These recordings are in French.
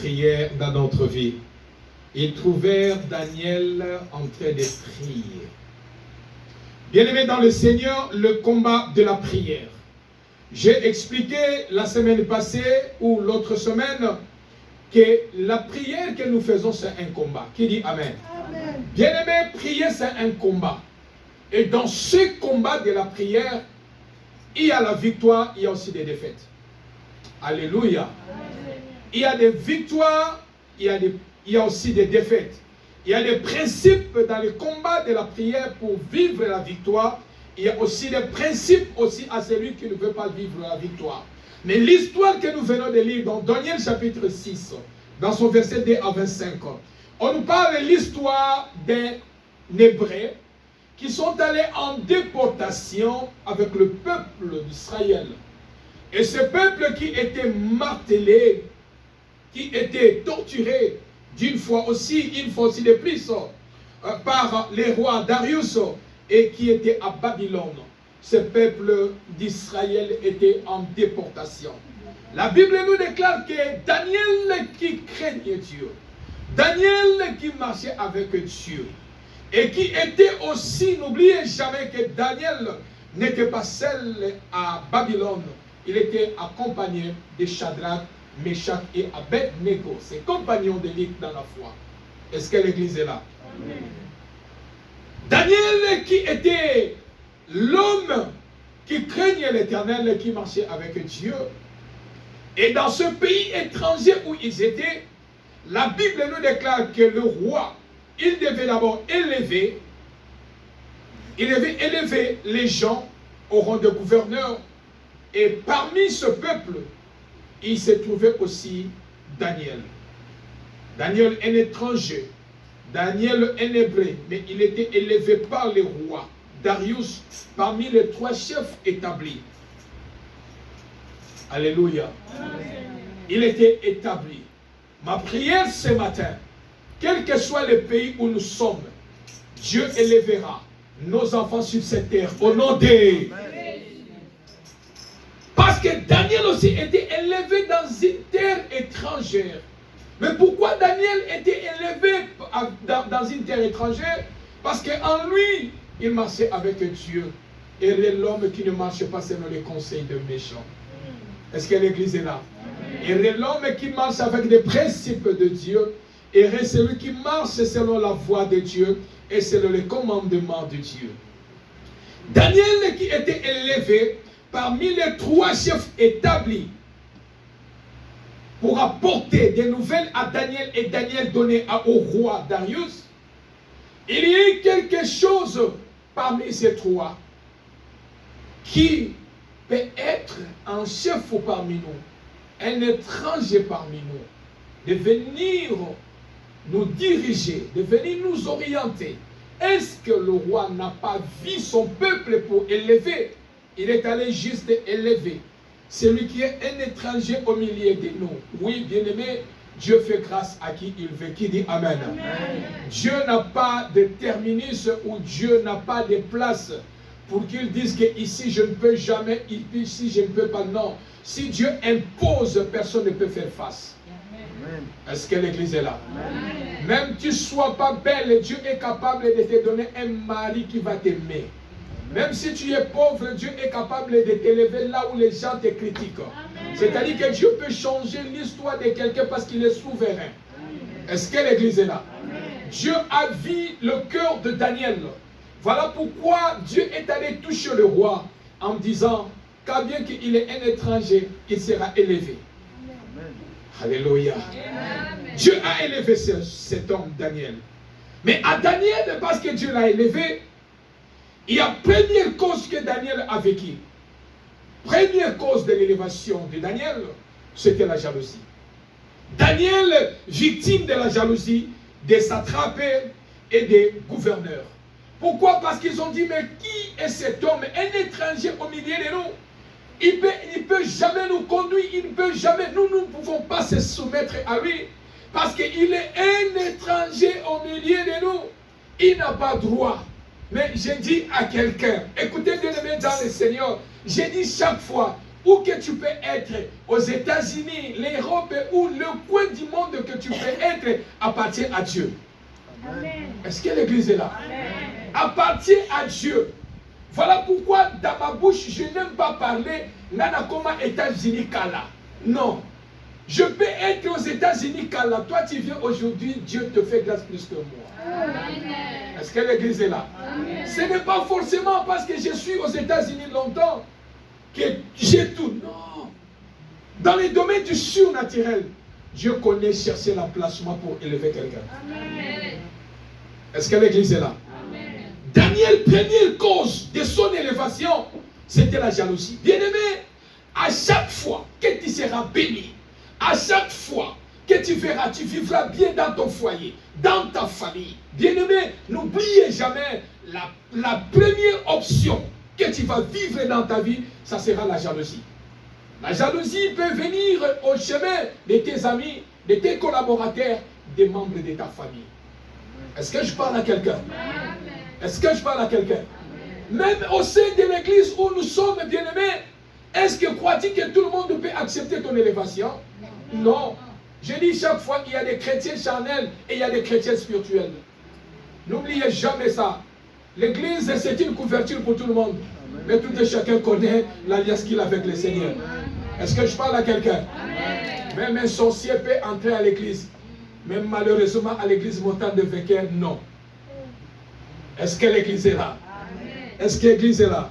prière dans notre vie. Ils trouvèrent Daniel en train de prier. Bien-aimés dans le Seigneur, le combat de la prière. J'ai expliqué la semaine passée ou l'autre semaine que la prière que nous faisons, c'est un combat. Qui dit Amen? Amen. Bien-aimés, prier, c'est un combat. Et dans ce combat de la prière, il y a la victoire, il y a aussi des défaites. Alléluia. Amen. Il y a des victoires, il y a aussi des défaites. Il y a des principes dans le combat de la prière pour vivre la victoire. Il y a aussi des principes aussi à celui qui ne veut pas vivre la victoire. Mais l'histoire que nous venons de lire dans Daniel chapitre 6, dans son verset 2 à 25, on nous parle de l'histoire des Hébreux qui sont allés en déportation avec le peuple d'Israël. Et ce peuple qui était martelé, qui était torturé d'une fois aussi, une fois aussi de plus, par les rois Darius et qui était à Babylone. Ce peuple d'Israël était en déportation. La Bible nous déclare que Daniel qui craignait Dieu, Daniel qui marchait avec Dieu, et qui était aussi, n'oubliez jamais que Daniel n'était pas seul à Babylone, il était accompagné de Shadrach, Meshach et Abednego, ses compagnons d'élite dans la foi. Est-ce que l'église est là? Amen. Daniel qui était l'homme qui craignait l'Éternel, qui marchait avec Dieu. Et dans ce pays étranger où ils étaient, la Bible nous déclare que le roi, il devait d'abord élever les gens au rang de gouverneur. Et parmi ce peuple, il se trouvait aussi Daniel. Daniel, un étranger. Daniel, un hébreu. Mais il était élevé par les rois. Darius, parmi les 3 chefs établis. Alléluia. Amen. Il était établi. Ma prière ce matin, quel que soit le pays où nous sommes, Dieu élèvera nos enfants sur cette terre au nom de... Parce que Daniel aussi était élevé dans une terre étrangère. Mais pourquoi Daniel était élevé dans une terre étrangère? Parce qu'en lui, il marchait avec Dieu. Et l'homme qui ne marche pas selon les conseils de méchants. Est-ce que l'église est là? Et l'homme qui marche avec les principes de Dieu. Et celui qui marche selon la voie de Dieu. Et selon les commandements de Dieu. Daniel qui était élevé parmi les 3 chefs établis pour apporter des nouvelles à Daniel et Daniel donné au roi Darius, il y a eu quelque chose parmi ces 3 qui peut être un chef parmi nous, un étranger parmi nous, de venir nous diriger, de venir nous orienter. Est-ce que le roi n'a pas vu son peuple pour élever? Il est allé juste élever. Celui qui est un étranger au milieu de nous. Oui, bien-aimé, Dieu fait grâce à qui il veut. Qui dit Amen. Amen. Dieu n'a pas de terminus ou Dieu n'a pas de place pour qu'il dise que ici je ne peux jamais, ici je ne peux pas. Non. Si Dieu impose, personne ne peut faire face. Est-ce que l'église est là? Amen. Même tu ne sois pas belle, Dieu est capable de te donner un mari qui va t'aimer. Même si tu es pauvre, Dieu est capable de t'élever là où les gens te critiquent. C'est-à-dire que Dieu peut changer l'histoire de quelqu'un parce qu'il est souverain. Est-ce que l'église est là? Amen. Dieu a vu le cœur de Daniel. Voilà pourquoi Dieu est allé toucher le roi en disant qu'à bien qu'il est un étranger, il sera élevé. Amen. Alléluia. Amen. Dieu a élevé cet homme, Daniel. Mais à Daniel, parce que Dieu l'a élevé, il y a première cause que Daniel a vécue. Première cause de l'élévation de Daniel, c'était la jalousie. Daniel, victime de la jalousie des satrapes et des gouverneurs. Pourquoi? Parce qu'ils ont dit, mais qui est cet homme, un étranger au milieu de nous? Il ne peut jamais nous conduire, il ne peut jamais, nous ne pouvons pas se soumettre à lui. Parce qu'il est un étranger au milieu de nous. Il n'a pas droit. Mais j'ai dit à quelqu'un, écoutez bien aimé dans le Seigneur, j'ai dit chaque fois, où que tu peux être, aux États-Unis, l'Europe ou le coin du monde que tu peux être, appartient à Dieu. Amen. Est-ce que l'église est là? Amen. Appartient à Dieu. Voilà pourquoi dans ma bouche, je n'aime pas parler Nana Koma États-Unis Kala. Non. Je peux être aux États-Unis Kala. Toi, tu viens aujourd'hui, Dieu te fait grâce plus que moi. Amen. Est-ce que l'église est là? Amen. Ce n'est pas forcément parce que je suis aux États-Unis longtemps que j'ai tout. Non. Dans les domaines du surnaturel, Dieu connaît chercher l'emplacement pour élever quelqu'un. Amen. Est-ce que l'église est là? Amen. Daniel, première cause de son élévation, c'était la jalousie. Bien-aimé, à chaque fois que tu seras béni, à chaque fois que tu verras, tu vivras bien dans ton foyer, dans ta famille. Bien-aimé, n'oubliez jamais la première option que tu vas vivre dans ta vie, ça sera la jalousie. La jalousie peut venir au chemin de tes amis, de tes collaborateurs, des membres de ta famille. Est-ce que je parle à quelqu'un? Est-ce que je parle à quelqu'un? Même au sein de l'église où nous sommes bien-aimés, est-ce que crois-tu que tout le monde peut accepter ton élévation? Non. Je dis chaque fois qu'il y a des chrétiens charnels et il y a des chrétiens spirituels. N'oubliez jamais ça. L'église, c'est une couverture pour tout le monde. Mais tout et chacun connaît l'alliance qu'il a avec le Seigneur. Est-ce que je parle à quelqu'un? Même un sorcier peut entrer à l'église. Mais malheureusement, à l'église montante de Vainqueur, non. Est-ce que l'église est là? Est-ce que l'église est là?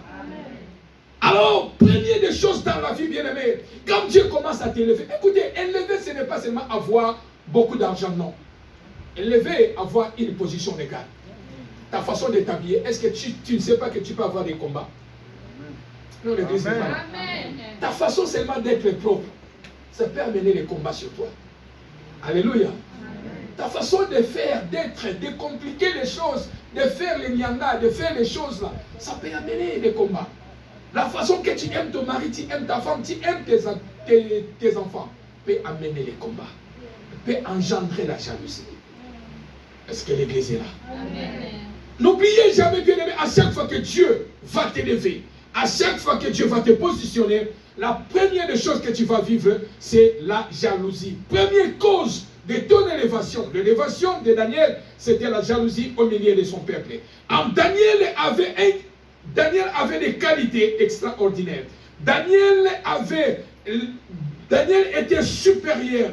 Alors, première des choses dans la vie, bien-aimée, quand Dieu commence à t'élever, écoutez, élever, ce n'est pas seulement avoir beaucoup d'argent, non. Élever, avoir une position légale. Ta façon de t'habiller, est-ce que tu ne sais pas que tu peux avoir des combats? Non, l'église n'est pas là. Ta façon seulement d'être propre, ça peut amener les combats sur toi. Alléluia. Ta façon de faire, d'être, de compliquer les choses, de faire les nyanga, de faire les choses là, ça peut amener des combats. La façon que tu aimes ton mari, tu aimes ta femme, tu aimes tes enfants, peut amener les combats, peut engendrer la jalousie. Est-ce que l'église est là? N'oubliez jamais, bien aimé, à chaque fois que Dieu va t'élever, à chaque fois que Dieu va te positionner, la première des choses que tu vas vivre, c'est la jalousie. Première cause de ton élévation. L'élévation de Daniel, c'était la jalousie au milieu de son peuple. Daniel avait des qualités extraordinaires. Daniel était supérieur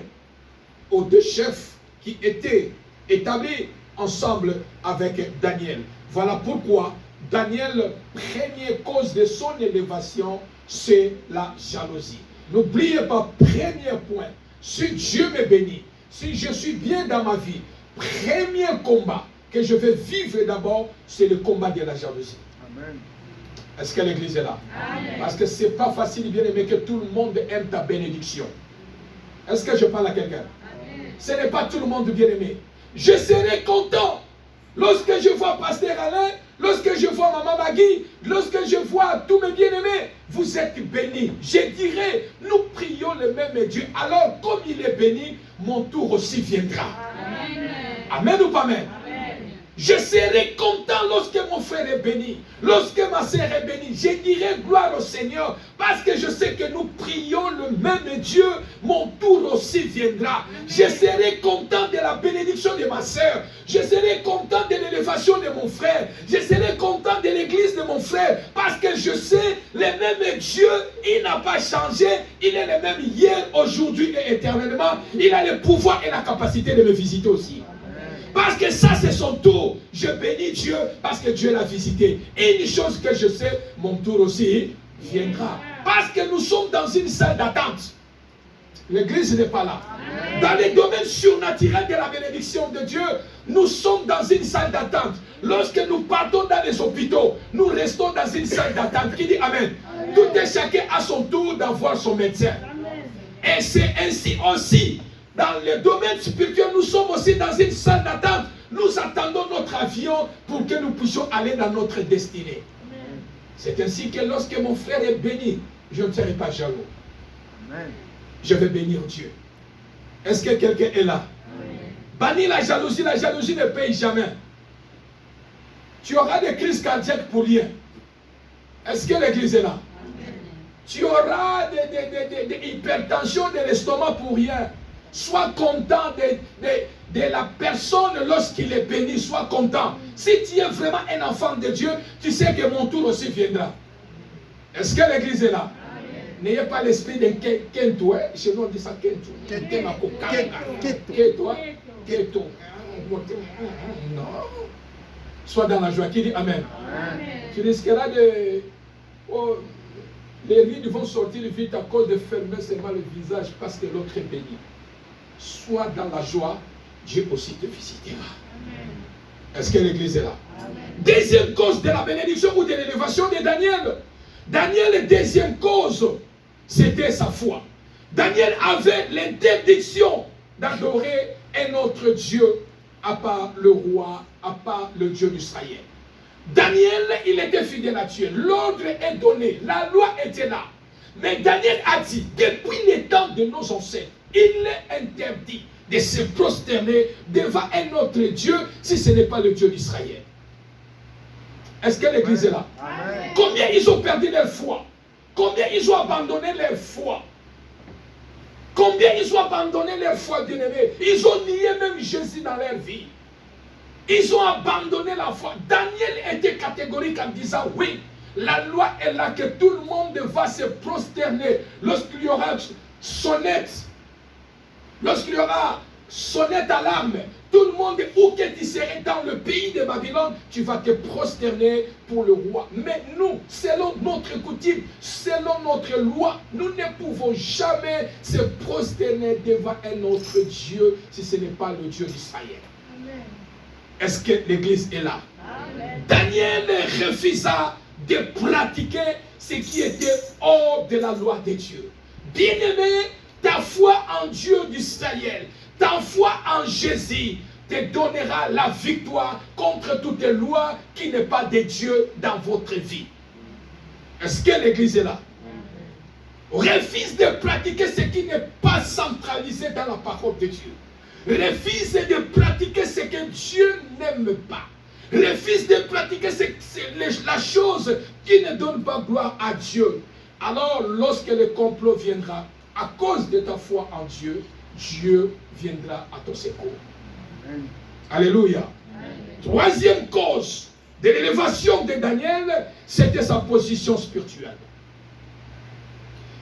aux deux chefs qui étaient établis ensemble avec Daniel. Voilà pourquoi Daniel, première cause de son élévation, c'est la jalousie. N'oubliez pas, premier point, si Dieu me bénit, si je suis bien dans ma vie, premier combat que je vais vivre d'abord, c'est le combat de la jalousie. Amen. Est-ce que l'église est là? Amen. Parce que ce n'est pas facile, bien aimé, que tout le monde aime ta bénédiction. Est-ce que je parle à quelqu'un? Ce n'est pas tout le monde, bien aimé. Je serai content lorsque je vois Pasteur Alain, lorsque je vois Maman Magui, lorsque je vois tous mes bien-aimés. Vous êtes bénis. Je dirais, nous prions le même Dieu. Alors, comme il est béni, mon tour aussi viendra. Amen. Amen ou pas amen? Je serai content lorsque mon frère est béni, lorsque ma sœur est bénie. Je dirai gloire au Seigneur parce que je sais que nous prions le même Dieu. Mon tour aussi viendra. Je serai content de la bénédiction de ma sœur. Je serai content de l'élévation de mon frère. Je serai content de l'église de mon frère parce que je sais le même Dieu, il n'a pas changé. Il est le même hier, aujourd'hui et éternellement. Il a le pouvoir et la capacité de me visiter aussi. Parce que ça, c'est son tour. Je bénis Dieu parce que Dieu l'a visité. Et une chose que je sais, mon tour aussi viendra. Parce que nous sommes dans une salle d'attente. L'église n'est pas là. Dans les domaines surnaturels de la bénédiction de Dieu, nous sommes dans une salle d'attente. Lorsque nous partons dans les hôpitaux, nous restons dans une salle d'attente. Qui dit Amen? Tout et chacun a son tour d'avoir son médecin. Et c'est ainsi aussi. Dans le domaine spirituel, nous sommes aussi dans une salle d'attente. Nous attendons notre avion pour que nous puissions aller dans notre destinée. C'est ainsi que lorsque mon frère est béni, je ne serai pas jaloux. Amen. Je vais bénir Dieu. Est-ce que quelqu'un est là? Bannir la jalousie ne paye jamais. Tu auras des crises cardiaques pour rien. Est-ce que l'église est là? Tu auras des hypertension de l'estomac pour rien. Sois content de la personne lorsqu'il est béni. Sois content. Si tu es vraiment un enfant de Dieu, tu sais que mon tour aussi viendra. Est-ce que l'église est là? N'ayez pas l'esprit de Kento. Chez nous on dit ça Kento. Kento. Non. Sois dans la joie. Qui dit Amen? Tu risqueras de... Oh, les rides vont sortir vite à cause de fermer seulement le visage parce que l'autre est béni. Sois dans la joie, Dieu aussi te visitera. Est-ce que l'église est là? Deuxième cause de la bénédiction ou de l'élévation de Daniel. Daniel, deuxième cause, c'était sa foi. Daniel avait l'interdiction d'adorer un autre Dieu à part le roi, à part le Dieu d'Israël. Daniel, il était fidèle à Dieu. L'ordre est donné. La loi était là. Mais Daniel a dit, depuis les temps de nos ancêtres, il est interdit de se prosterner devant un autre Dieu si ce n'est pas le Dieu d'Israël. Est-ce que l'église est là? Amen. Combien ils ont perdu leur foi? Combien ils ont abandonné leur foi? Combien ils ont abandonné leur foi, bien-aimés? Ils ont nié même Jésus dans leur vie. Ils ont abandonné la foi. Daniel était catégorique en disant, oui, la loi est là que tout le monde va se prosterner lorsqu'il y aura sonnette. Lorsqu'il y aura sonnette à l'âme, tout le monde, où que tu serais dans le pays de Babylone, tu vas te prosterner pour le roi. Mais nous, selon notre coutume, selon notre loi, nous ne pouvons jamais se prosterner devant un autre Dieu si ce n'est pas le Dieu d'Israël. Est-ce que l'église est là? Amen. Daniel refusa de pratiquer ce qui était hors de la loi de Dieu. Bien-aimé, ta foi en Dieu d'Israël, ta foi en Jésus te donnera la victoire contre toutes les lois qui n'est pas de Dieu dans votre vie. Est-ce que l'église est là? Refuse de pratiquer ce qui n'est pas centralisé dans la parole de Dieu. Refuse de pratiquer ce que Dieu n'aime pas. Refuse de pratiquer la chose qui ne donne pas gloire à Dieu. Alors, lorsque le complot viendra, à cause de ta foi en Dieu, Dieu viendra à ton secours. Amen. Alléluia. Amen. Troisième cause de l'élévation de Daniel, c'était sa position spirituelle.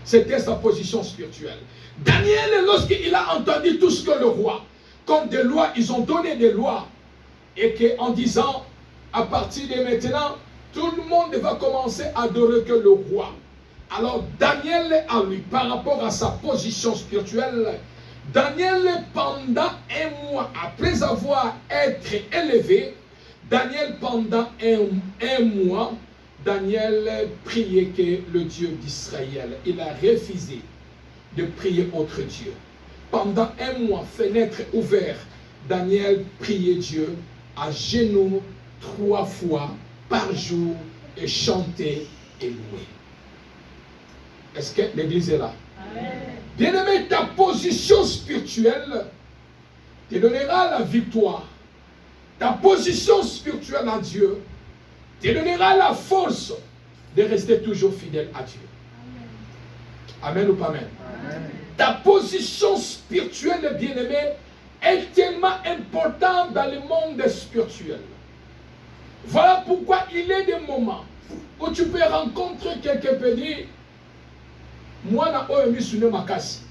C'était sa position spirituelle. Daniel, lorsqu'il a entendu tout ce que le roi, comme des lois, ils ont donné des lois, et qu'en disant, à partir de maintenant, tout le monde va commencer à adorer que le roi. Alors Daniel, à lui, par rapport à sa position spirituelle, Daniel, pendant un mois, après avoir été élevé, Daniel, pendant un mois, Daniel priait que le Dieu d'Israël. Il a refusé de prier autre Dieu. Pendant un mois, fenêtre ouverte, Daniel priait Dieu à genoux 3 fois par jour et chantait et louait. Est-ce que l'église est là? Bien-aimé, ta position spirituelle te donnera la victoire. Ta position spirituelle en Dieu te donnera la force de rester toujours fidèle à Dieu. Amen ou pas amen? Amen. Ta position spirituelle, bien-aimé, est tellement importante dans le monde spirituel. Voilà pourquoi il est des moments où tu peux rencontrer quelqu'un qui dire, moi, je me suis makasi.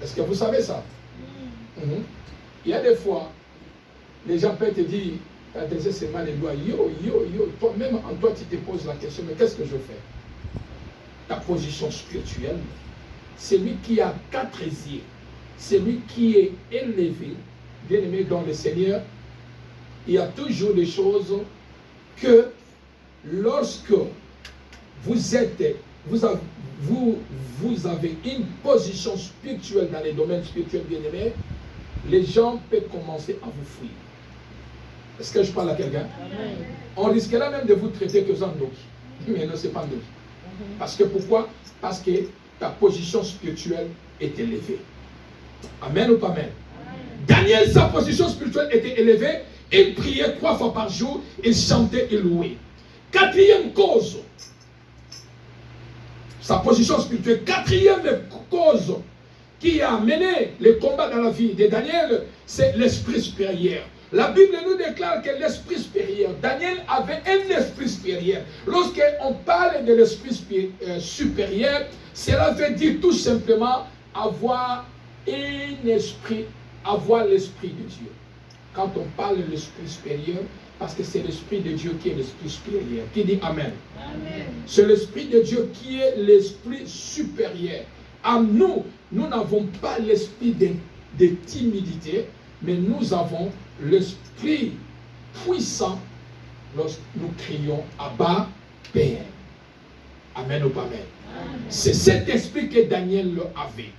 Est-ce que vous savez ça? Il y a des fois, les gens peuvent te dire, tu as adressé seulement les doigts, yo, toi-même en toi, tu te poses la question, mais qu'est-ce que je fais? Ta position spirituelle, celui qui a 4 yeux, celui qui est élevé, bien aimé dans le Seigneur, il y a toujours des choses que lorsque vous avez une position spirituelle dans les domaines spirituels, bien aimés, les gens peuvent commencer à vous fuir. Est-ce que je parle à quelqu'un? On risquera même de vous traiter que en doute. Mais non, ce n'est pas doute. Parce que pourquoi? Parce que ta position spirituelle est élevée. Amen ou pas amen? Daniel, sa position spirituelle était élevée. Il priait 3 fois par jour. Il chantait et louait. 4e cause sa position spirituelle. Quatrième cause qui a amené les combats dans la vie de Daniel, c'est l'esprit supérieur. La Bible nous déclare que l'esprit supérieur, Daniel avait un esprit supérieur. Lorsqu'on parle de l'esprit supérieur, cela veut dire tout simplement avoir un esprit, avoir l'esprit de Dieu. Quand on parle de l'esprit supérieur, parce que c'est l'esprit de Dieu qui est l'esprit supérieur. Qui dit Amen? Amen. C'est l'esprit de Dieu qui est l'esprit supérieur. À nous, nous n'avons pas l'esprit de timidité, mais nous avons l'esprit puissant lorsque nous crions Abba, Père. Amen ou pas Amen? C'est cet esprit que Daniel avait.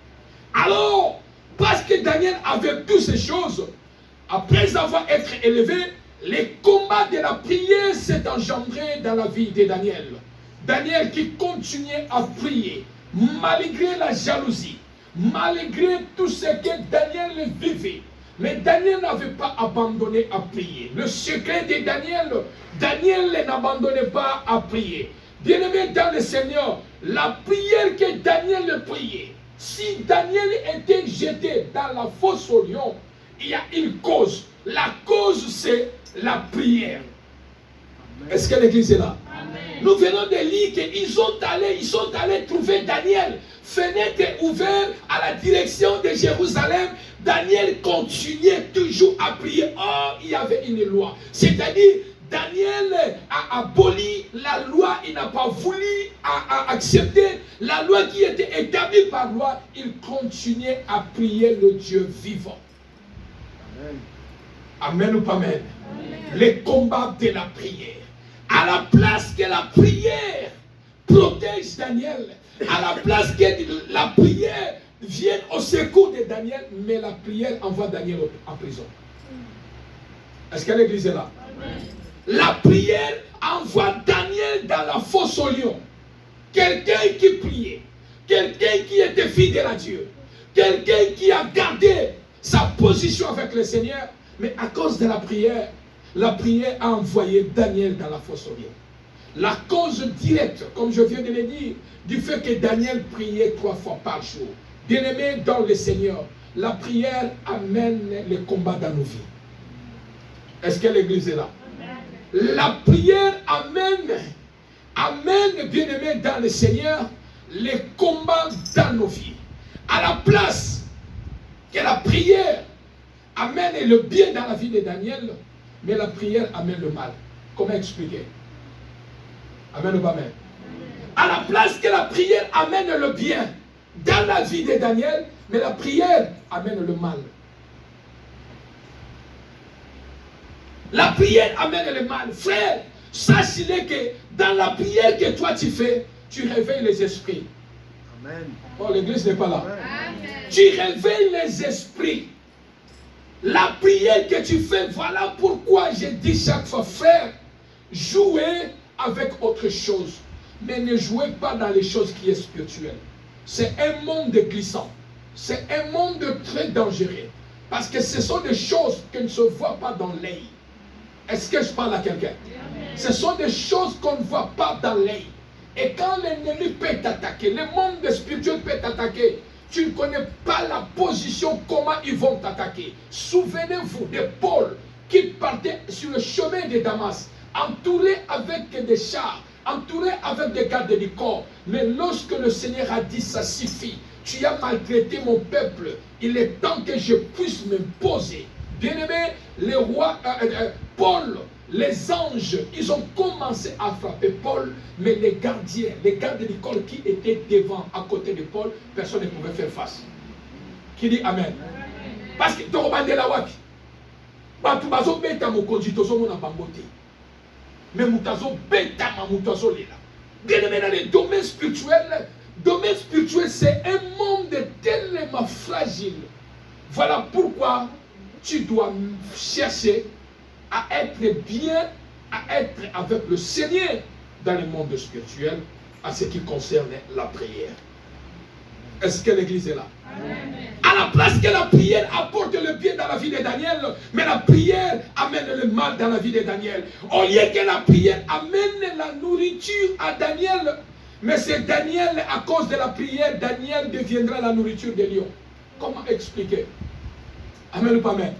Alors, parce que Daniel avait toutes ces choses, après avoir été élevé, les combats de la prière s'est engendré dans la vie de Daniel. Daniel qui continuait à prier, malgré la jalousie, malgré tout ce que Daniel vivait. Mais Daniel n'avait pas abandonné à prier. Le secret de Daniel, Daniel n'abandonnait pas à prier. Bien-aimé dans le Seigneur, la prière que Daniel priait, si Daniel était jeté dans la fosse au lion, il y a une cause. La cause, c'est la prière. Est-ce que l'église est là? Amen. Nous venons de lire qu'ils sont allés trouver Daniel. Fenêtre ouverte à la direction de Jérusalem. Daniel continuait toujours à prier. Oh, il y avait une loi. C'est-à-dire, Daniel a aboli la loi. Il n'a pas voulu accepter la loi qui était établie par loi. Il continuait à prier le Dieu vivant. Amen. Amen ou pas amen? Amen. Les combats de la prière. À la place que la prière protège Daniel, à la place que la prière vienne au secours de Daniel, mais la prière envoie Daniel en prison. Est-ce que l'église est là? Amen. La prière envoie Daniel dans la fosse au lion. Quelqu'un qui priait, quelqu'un qui était fidèle à Dieu, quelqu'un qui a gardé sa position avec le Seigneur, mais à cause de la prière a envoyé Daniel dans la fosse au lion. La cause directe, comme je viens de le dire, du fait que Daniel priait 3 fois par jour. Bien-aimé dans le Seigneur, la prière amène les combats dans nos vies. Est-ce que l'église est là? Amen. La prière amène, bien-aimé dans le Seigneur, les combats dans nos vies. À la place que la prière amène le bien dans la vie de Daniel, mais la prière amène le mal. Comment expliquer? Amen ou pas amen? À la place que la prière amène le bien dans la vie de Daniel, mais la prière amène le mal. La prière amène le mal. Frère, sache-le que dans la prière que toi tu fais, tu réveilles les esprits. Amen. Oh, l'église n'est pas là. Amen. Tu réveilles les esprits. La prière que tu fais, voilà pourquoi je dis chaque fois, frère, jouez avec autre chose, mais ne jouez pas dans les choses qui sont spirituelles. C'est un monde glissant. C'est un monde très dangereux. Parce que ce sont des choses qui ne se voient pas dans l'œil. Est-ce que je parle à quelqu'un? Ce sont des choses qu'on ne voit pas dans l'œil. Et quand l'ennemi peut t'attaquer, le monde spirituel peut t'attaquer, tu ne connais pas la position, comment ils vont t'attaquer. Souvenez-vous de Paul qui partait sur le chemin de Damas, entouré avec des chars, entouré avec des gardes du corps. Mais lorsque le Seigneur a dit ça suffit, tu as maltraité mon peuple, il est temps que je puisse me poser. Bien-aimé, le roi Paul, les anges, ils ont commencé à frapper Paul, mais les gardiens, les gardes du corps qui étaient devant, à côté de Paul, personne ne pouvait faire face. Qui dit Amen? Parce que tu as la wapi. Tu as beta mokonzi tozo mona bangote. Mais mutazo beta mamutazo lela. Bien-aimé, dans le domaine spirituel c'est un monde tellement fragile. Voilà pourquoi tu dois chercher à être bien, à être avec le Seigneur dans le monde spirituel, à ce qui concerne la prière. Est-ce que l'église est là? Amen. À la place que la prière apporte le bien dans la vie de Daniel, mais la prière amène le mal dans la vie de Daniel. Au lieu que la prière amène la nourriture à Daniel, Mais c'est Daniel, à cause de la prière, Daniel deviendra la nourriture des lions. Comment expliquer? Amen ou pas amen?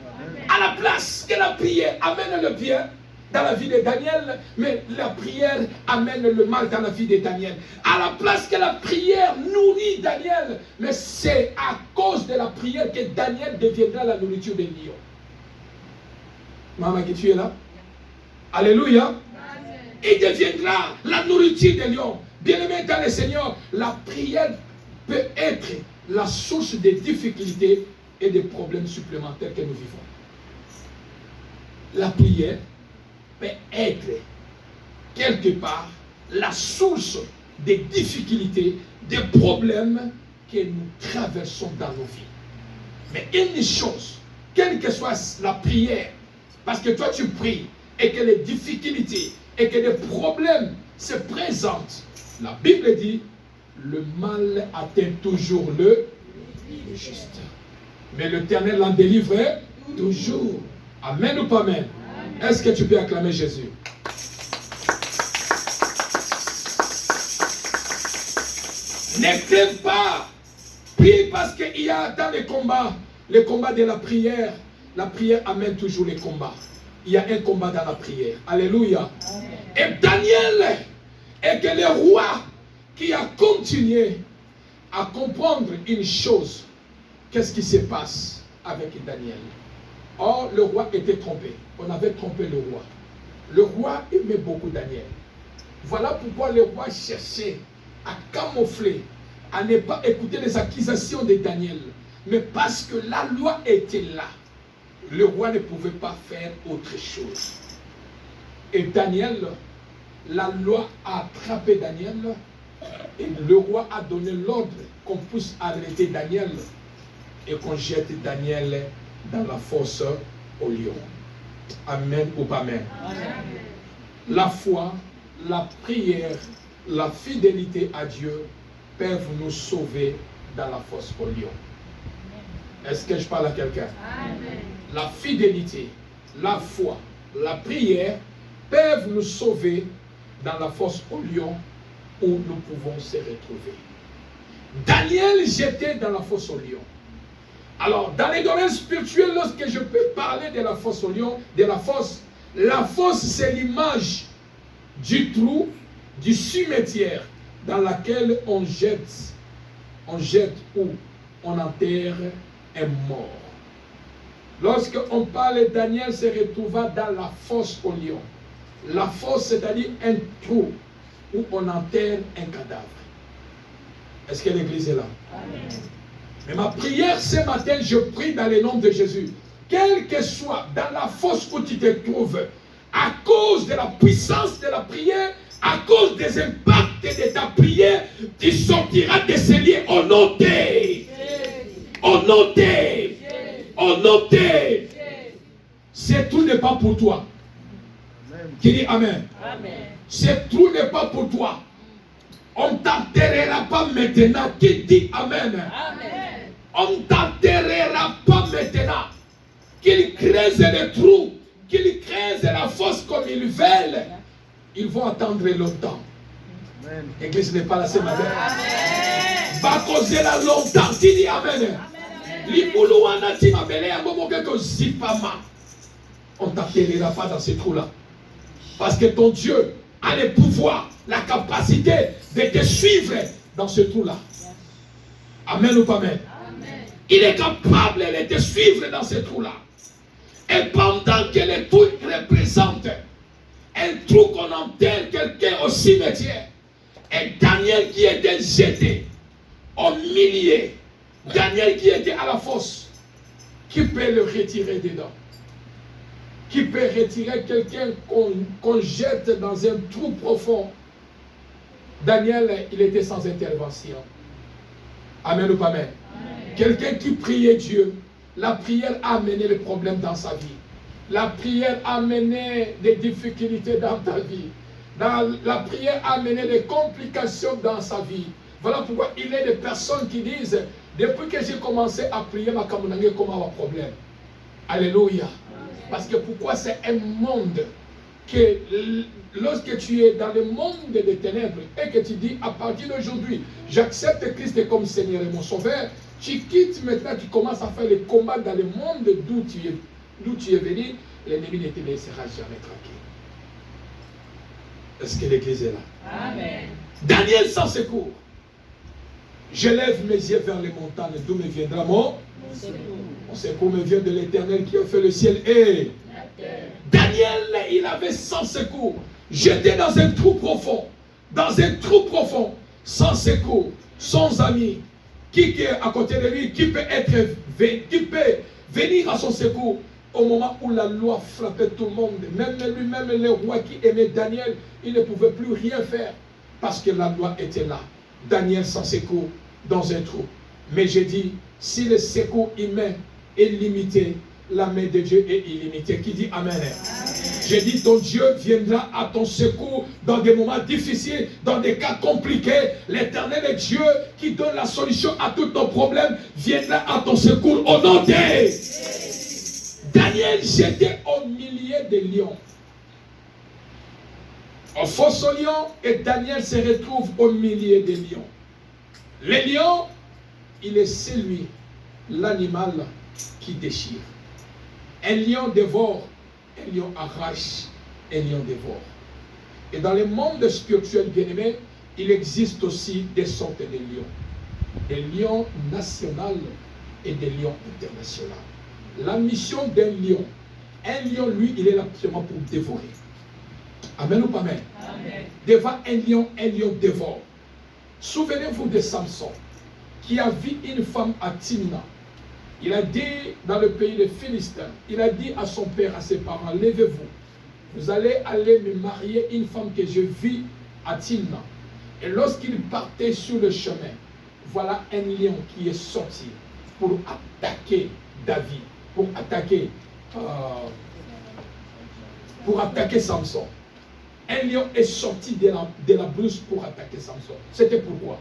À la place que la prière amène le bien dans la vie de Daniel, mais la prière amène le mal dans la vie de Daniel. À la place que la prière nourrit Daniel, mais c'est à cause de la prière que Daniel deviendra la nourriture des lions. Maman, que tu es là? Alléluia. Il deviendra la nourriture des lions. Bien-aimé dans le Seigneur, la prière peut être la source des difficultés et des problèmes supplémentaires que nous vivons. La prière peut être quelque part la source des difficultés, des problèmes que nous traversons dans nos vies. Mais une chose, quelle que soit la prière, parce que toi tu pries et que les difficultés et que les problèmes se présentent, la Bible dit, le mal atteint toujours le juste. Mais l'Éternel l'en délivre toujours. Amen ou pas amen? Est-ce que tu peux acclamer Jésus? Ne crains pas. Prie parce qu'il y a dans les combats de la prière amène toujours les combats. Il y a un combat dans la prière. Alléluia. Et Daniel est que le roi qui a continué à comprendre une chose. Qu'est-ce qui se passe avec Daniel? Or, le roi était trompé. On avait trompé le roi. Le roi aimait beaucoup Daniel. Voilà pourquoi le roi cherchait à camoufler, à ne pas écouter les accusations de Daniel. Mais parce que la loi était là, le roi ne pouvait pas faire autre chose. Et Daniel, la loi a attrapé Daniel, et le roi a donné l'ordre qu'on puisse arrêter Daniel et qu'on jette Daniel dans la fosse au lion. Amen ou pas amen? Amen. La foi, la prière, la fidélité à Dieu peuvent nous sauver dans la fosse au lion. Est-ce que je parle à quelqu'un? La fidélité, la foi, la prière peuvent nous sauver dans la fosse au lion où nous pouvons se retrouver. Daniel jeté dans la fosse au lion. Alors, dans les domaines spirituels, lorsque je peux parler de la fosse au lion, la fosse c'est l'image du trou, du cimetière dans lequel on jette ou on enterre un mort. Lorsqu'on parle, Daniel se retrouva dans la fosse au lion. La fosse, c'est-à-dire un trou où on enterre un cadavre. Est-ce que l'église est là? Amen. Mais ma prière ce matin, je prie dans le nom de Jésus. Quel que soit dans la fosse où tu te trouves, à cause de la puissance de la prière, à cause des impacts de ta prière, tu sortiras de ces lieux au nom de. Au nom de. Au nom de. Ce trou n'est pas pour toi. Qui dit Amen. Amen. Ce trou n'est pas pour toi. On ne t'enterrera pas maintenant. Qui dit Amen. Amen. On ne t'enterrera pas maintenant. Qu'ils creusent le trou, qu'ils creusent la fosse comme ils veulent, ils vont attendre longtemps. L'église n'est pas là ce matin. Va causer là longtemps. Qui dit Amen. On ne t'enterrera pas dans ce trou-là. Parce que ton Dieu a le pouvoir, la capacité de te suivre dans ce trou-là. Amen ou pas amen? Amen. Il est capable de te suivre dans ce trou-là. Et pendant que le trou représente un trou qu'on enterre quelqu'un au cimetière, et Daniel qui était jeté au milieu, Daniel qui était à la fosse, qui peut le retirer dedans? Qui peut retirer quelqu'un qu'on jette dans un trou profond? Daniel, il était sans intervention. Amen ou pas amen? Quelqu'un qui priait Dieu. La prière a amené les problèmes dans sa vie. La prière a amené des difficultés dans ta vie. La prière a amené des complications dans sa vie. Voilà pourquoi il y a des personnes qui disent, depuis que j'ai commencé à prier, ma kamunange comme un problème. Alléluia. Parce que pourquoi c'est un monde que lorsque tu es dans le monde des ténèbres et que tu dis à partir d'aujourd'hui, j'accepte Christ comme Seigneur et mon Sauveur, tu quittes maintenant, tu commences à faire les combats dans le monde d'où tu es venu, l'ennemi ne te laissera jamais tranquille. Est-ce que l'église est là? Amen. Daniel sans secours. Je lève mes yeux vers les montagnes, d'où me viendra mon secours me vient de l'Éternel qui a fait le ciel et La terre. Daniel, il avait sans secours. J'étais dans un trou profond. Dans un trou profond. Sans secours. Sans ami. Qui est à côté de lui? Qui peut venir à son secours au moment où la loi frappait tout le monde? Même lui-même, le roi qui aimait Daniel, il ne pouvait plus rien faire. Parce que la loi était là. Daniel sans secours dans un trou. Mais j'ai dit, si le secours humain est limité, la main de Dieu est illimitée. Qui dit Amen? J'ai dit, ton Dieu viendra à ton secours dans des moments difficiles, dans des cas compliqués. L'Éternel est Dieu qui donne la solution à tous nos problèmes, viendra à ton secours au nom de Daniel. J'étais au milieu des lions. Au fosse aux lions, et Daniel se retrouve au milieu des lions. Les lions, il est celui, l'animal qui déchire. Un lion dévore, un lion arrache, un lion dévore. Et dans le monde spirituel bien-aimé, il existe aussi des sortes de lions. Des lions nationaux et des lions internationaux. La mission d'un lion, un lion, lui, il est là seulement pour dévorer. Amen ou pas amen? Amen. Devant un lion dévore. Souvenez-vous de Samson, qui a vu une femme à Timna. Il a dit dans le pays des Philistins, il a dit à son père, à ses parents, levez-vous, vous allez aller me marier une femme que je vis à Timna. Et lorsqu'il partait sur le chemin, voilà un lion qui est sorti pour attaquer David, pour attaquer Samson. Un lion est sorti de la brousse pour attaquer Samson. C'était pourquoi?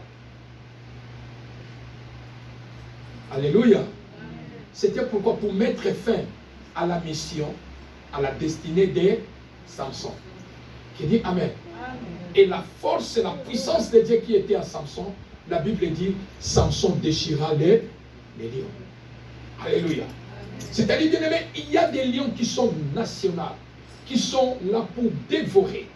Alléluia. C'était pourquoi? Pour mettre fin à la mission, à la destinée de Samson. Qui dit Amen. Amen. Et la force et la puissance de Dieu qui était à Samson, la Bible dit, Samson déchira les lions. Alléluia. C'est-à-dire, bien aimé, il y a des lions qui sont nationaux, qui sont là pour dévorer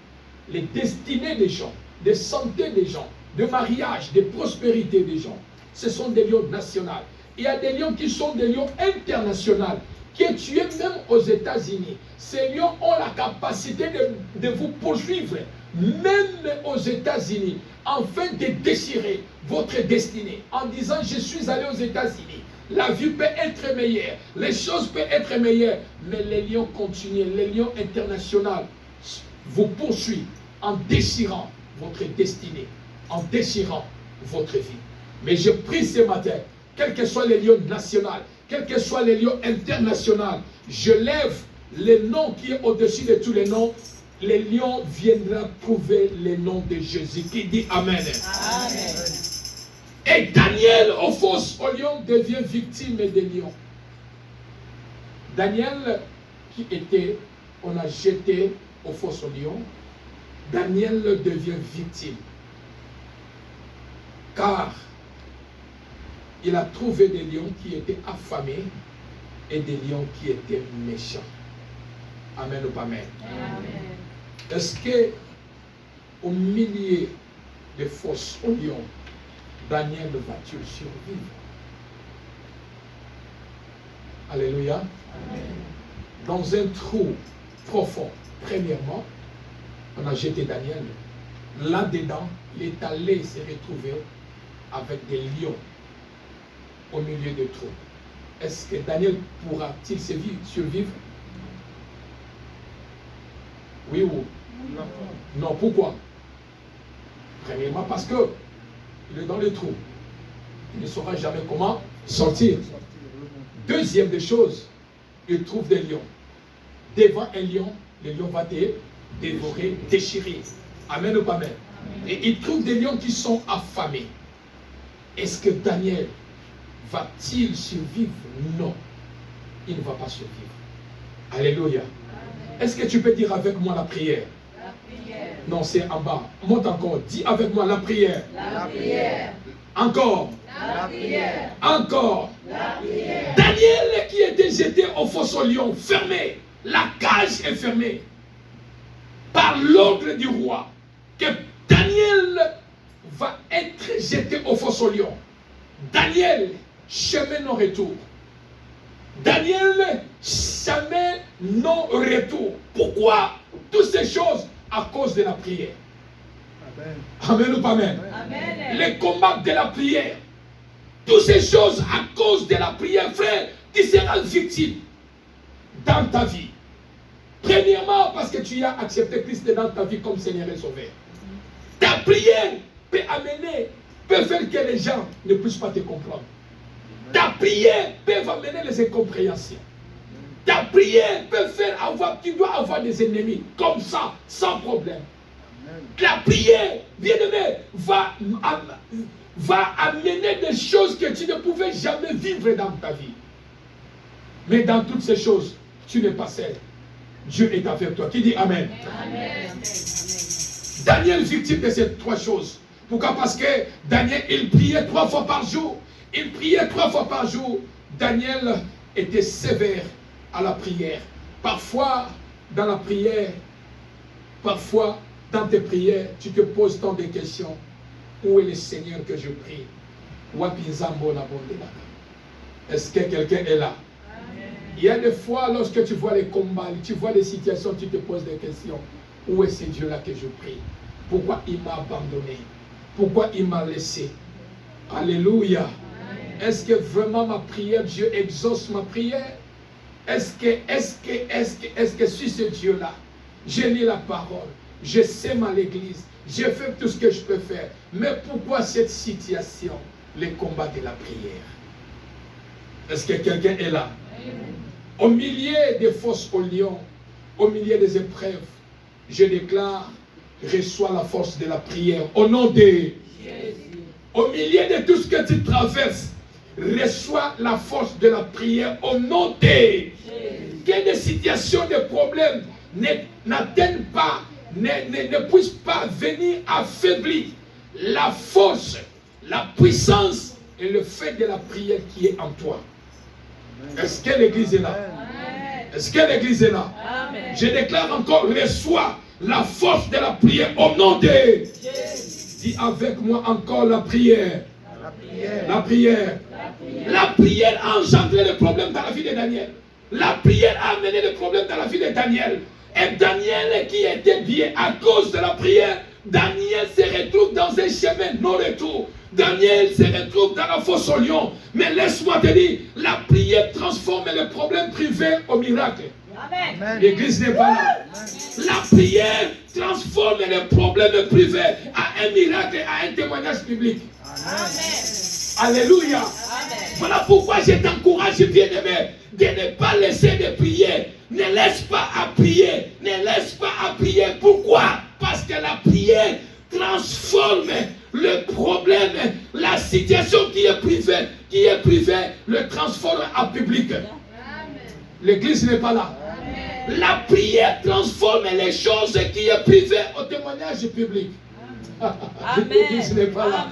les destinées des gens, des santé des gens, de mariage, de prospérité des gens. Ce sont des lions nationaux. Il y a des lions qui sont des lions internationaux, qui est tué même aux États-Unis. Ces lions ont la capacité de vous poursuivre, même aux États-Unis, afin de déchirer votre destinée, en disant, je suis allé aux États-Unis. La vie peut être meilleure, les choses peuvent être meilleures, mais les lions continuent, les lions internationaux vous poursuivent en déchirant votre destinée, en déchirant votre vie. Mais je prie ce matin, quels que soient les lions nationaux, quels que soient les lions internationaux, je lève le nom qui est au-dessus de tous les noms. Les lions viendront trouver le nom de Jésus. Qui dit Amen. Amen. Et Daniel, au fosse aux lions, devient victime des lions. Daniel, qui était, on a jeté au fosse aux lions, Daniel devient victime. Car il a trouvé des lions qui étaient affamés et des lions qui étaient méchants. Amen ou pas amen? Amen. Est-ce que au milieu des fosses aux lions, Daniel va-t-il survivre? Alléluia. Amen. Dans un trou profond, premièrement, on a jeté Daniel. Là-dedans, il est allé se retrouver avec des lions au milieu du trou. Est-ce que Daniel pourra-t-il survivre? Oui ou Non. non? Pourquoi? Premièrement, parce que il est dans le trou. Il ne saura jamais comment sortir. Deuxième des choses, il trouve des lions. Devant un lion, le lion va dévorer, déchirer. Amen ou pas amen? Et il trouve des lions qui sont affamés. Est-ce que Daniel va-t-il survivre? Non. Il ne va pas survivre. Alléluia. Est-ce que tu peux dire avec moi la prière? La prière. Non, c'est en bas. Monte encore. Dis avec moi la prière. La prière. Encore. La prière. Encore. La prière. Daniel qui était jeté au fosse au lion, fermé. La cage est fermée. Par l'ordre du roi, que Daniel va être jeté au fosse au lion. Daniel, chemin non retour. Daniel, chemin non retour. Pourquoi toutes ces choses? À cause de la prière. Amen. Amen ou pas amen? Amen. Les combats de la prière. Toutes ces choses à cause de la prière, frère, tu seras victime dans ta vie. Premièrement, parce que tu as accepté Christ dans ta vie comme Seigneur et Sauveur. Ta prière peut amener, peut faire que les gens ne puissent pas te comprendre. Ta prière peut amener les incompréhensions. Ta prière peut faire avoir, tu dois avoir des ennemis, comme ça, sans problème. Amen. La prière, bien-aimé, va amener des choses que tu ne pouvais jamais vivre dans ta vie. Mais dans toutes ces choses, tu n'es pas seul. Dieu est avec toi. Qui dit Amen? Amen. Daniel, victime de ces trois choses. Pourquoi? Parce que Daniel, il priait 3 fois par jour. Il priait 3 fois par jour. Daniel était sévère à la prière. Parfois, dans la prière, parfois, dans tes prières, tu te poses tant de questions. Où est le Seigneur que je prie? Est-ce que quelqu'un est là? Il y a des fois, lorsque tu vois les combats, tu vois les situations, tu te poses des questions. Où est ce Dieu-là que je prie? Pourquoi il m'a abandonné? Pourquoi il m'a laissé? Alléluia. Est-ce que vraiment ma prière, Dieu exauce ma prière? Est-ce que sur ce Dieu-là, je lis la parole, je sème à l'église, je fais tout ce que je peux faire. Mais pourquoi cette situation? Les combats de la prière. Est-ce que quelqu'un est là? Au milieu des fosses au lion, au milieu des épreuves, je déclare, reçois la force de la prière. Au nom de Jésus. Au milieu de tout ce que tu traverses, reçois la force de la prière. Au nom de Jésus. Que des situations, des problèmes n'atteignent pas, ne puissent pas venir affaiblir la force, la puissance et le fait de la prière qui est en toi. Est-ce que l'église est là? Est-ce que l'église est là? Amen. Je déclare encore, reçois la force de la prière au nom de Jésus. Dis avec moi encore la prière. La prière. La prière. La prière a engendré le problème dans la vie de Daniel. La prière a amené le problème dans la vie de Daniel. Et Daniel qui était bien à cause de la prière, Daniel se retrouve dans un chemin non retour. Daniel se retrouve dans la fosse au lion. Mais laisse-moi te dire, la prière transforme le problème privé au miracle. Amen. Amen. L'église n'est pas là. La prière transforme les problèmes privés à un miracle, à un témoignage public. Amen. Alléluia. Amen. Voilà pourquoi je t'encourage, bien-aimé, de ne pas laisser de prier. Ne laisse pas à prier. Ne laisse pas à prier. Pourquoi? Parce que la prière transforme le problème, la situation qui est privée, le transforme en public. Amen. L'église n'est pas là. La prière transforme les choses qui est privées au témoignage public. L'église n'est pas là.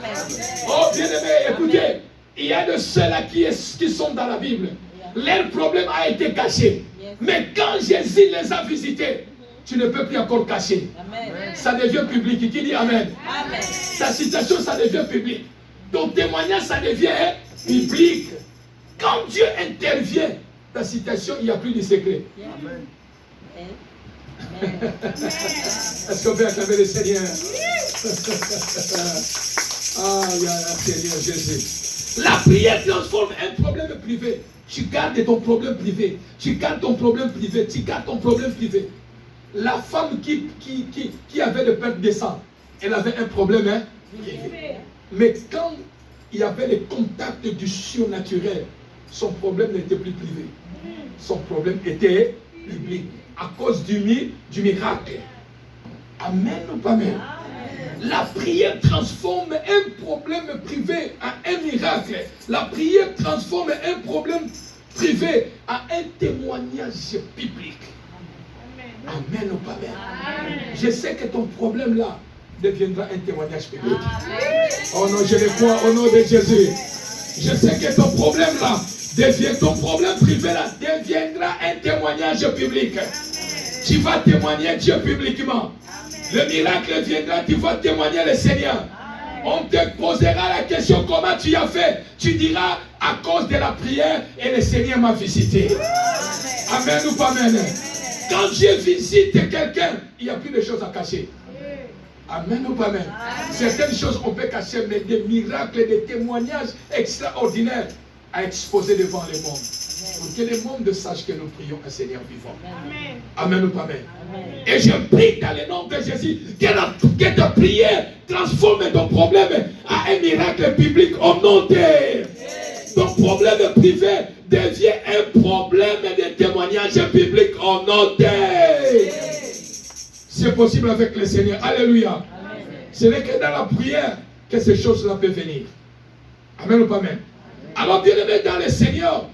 Oh bien-aimé, écoutez, il y a de ceux-là qui sont dans la Bible. Leur problème a été caché. Mais quand Jésus les a visités, tu ne peux plus encore cacher. Amen. Ça devient public. Qui dit Amen? Amen. Ta situation, ça devient public. Ton témoignage, ça devient public. Quand Dieu intervient, ta situation, il n'y a plus de secret. Amen. Est-ce qu'on peut acclamer le Seigneur? Ah, Seigneur Jésus. La prière transforme un problème privé. Tu gardes ton problème privé. Tu gardes ton problème privé. Tu gardes ton problème privé. La femme qui avait le perte de sang, elle avait un problème privé. Mais quand il y avait le contact du surnaturel, son problème n'était plus privé. Son problème était public. À cause du miracle. Amen ou pas amen? La prière transforme un problème privé à un miracle. La prière transforme un problème privé à un témoignage public. Amen ou pas amen? Je sais que ton problème là deviendra un témoignage public. Oh non, je le crois au nom de Jésus. Je sais que ton problème là, ton problème privé là, deviendra un témoignage public. Tu vas témoigner Dieu publiquement. Le miracle viendra, tu vas témoigner le Seigneur. On te posera la question comment tu as fait. Tu diras à cause de la prière et le Seigneur m'a visité. Amen ou pas amen? Quand Dieu visite quelqu'un, il n'y a plus de choses à cacher. Amen ou pas amen? Certaines choses on peut cacher, mais des miracles, des témoignages extraordinaires à exposer devant le monde. Pour que le monde sache que nous prions un Seigneur vivant. Amen ou pas amen? Et je prie dans le nom de Jésus que ta prière transforme ton problème à un miracle public au nom de ton problème privé devient un problème de témoignage public au nom de. C'est possible avec le Seigneur. Alléluia. Ce n'est que dans la prière que ces choses-là peuvent venir. Amen ou pas amen? Alors bien aimé dans le Seigneur,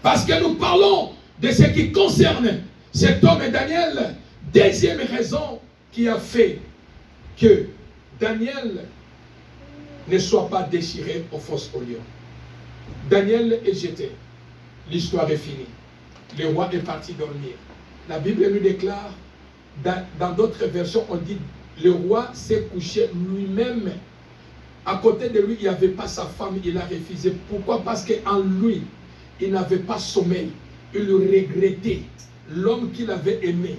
parce que nous parlons de ce qui concerne cet homme Daniel, deuxième raison qui a fait que Daniel ne soit pas déchiré aux fosses au lion. Daniel est jeté. L'histoire est finie. Le roi est parti dormir. La Bible nous déclare, dans d'autres versions, on dit le roi s'est couché lui-même. À côté de lui, il n'y avait pas sa femme, il a refusé. Pourquoi? Parce qu'en lui, il n'avait pas sommeil. Il regrettait l'homme qu'il avait aimé.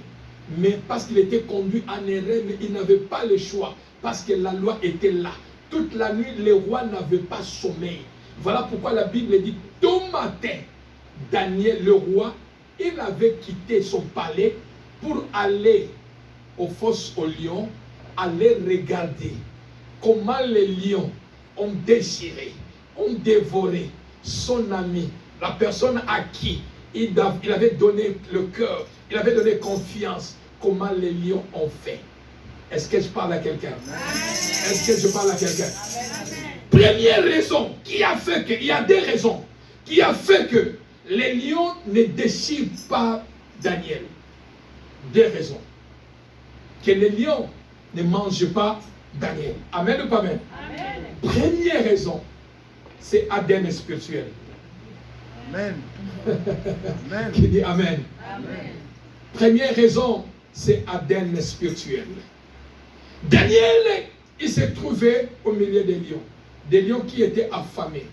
Mais parce qu'il était conduit en erreur, mais il n'avait pas le choix. Parce que la loi était là. Toute la nuit, le roi n'avait pas sommeil. Voilà pourquoi la Bible dit, tout matin, Daniel, le roi, il avait quitté son palais pour aller aux fosses aux lions, aller regarder comment les lions ont déchiré, ont dévoré son ami, la personne à qui il avait donné le cœur, il avait donné confiance, comment les lions ont fait. Est-ce que je parle à quelqu'un? Est-ce que je parle à quelqu'un? Première raison qui a fait que, il y a deux raisons qui a fait que les lions ne déchirent pas Daniel. Deux raisons. Que les lions ne mangent pas Daniel. Amen ou pas amen? Amen. Première raison, c'est ADN spirituel. Amen. Amen. Qui dit amen? Amen. Première raison, c'est ADN spirituel. Daniel, il s'est trouvé au milieu des lions. Des lions qui étaient affamés.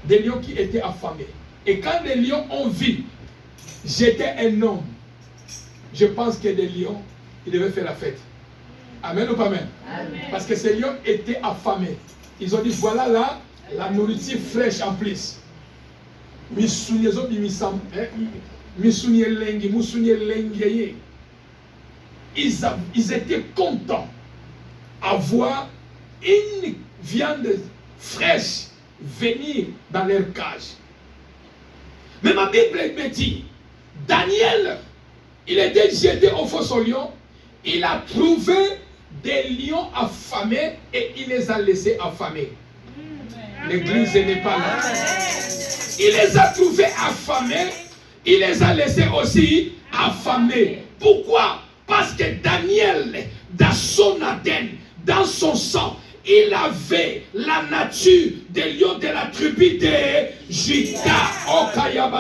Des lions qui étaient affamés. Et quand les lions ont vu jeter un homme, je pense que les lions, ils devaient faire la fête. Amen ou pas amen? Amen. Parce que ces lions étaient affamés. Ils ont dit, voilà là, la nourriture fraîche en plus. Ils étaient contents à voir une viande fraîche venir dans leur cage. Mais ma Bible me dit, Daniel, il était jeté au fosse aux lions, il a trouvé des lions affamés et il les a laissés affamés. L'église n'est pas là. Il les a trouvés affamés, il les a laissés aussi affamés. Pourquoi? Parce que Daniel, dans son ADN, dans son sang, il avait la nature des lions de la tribu de Juda. Oh, alléluia.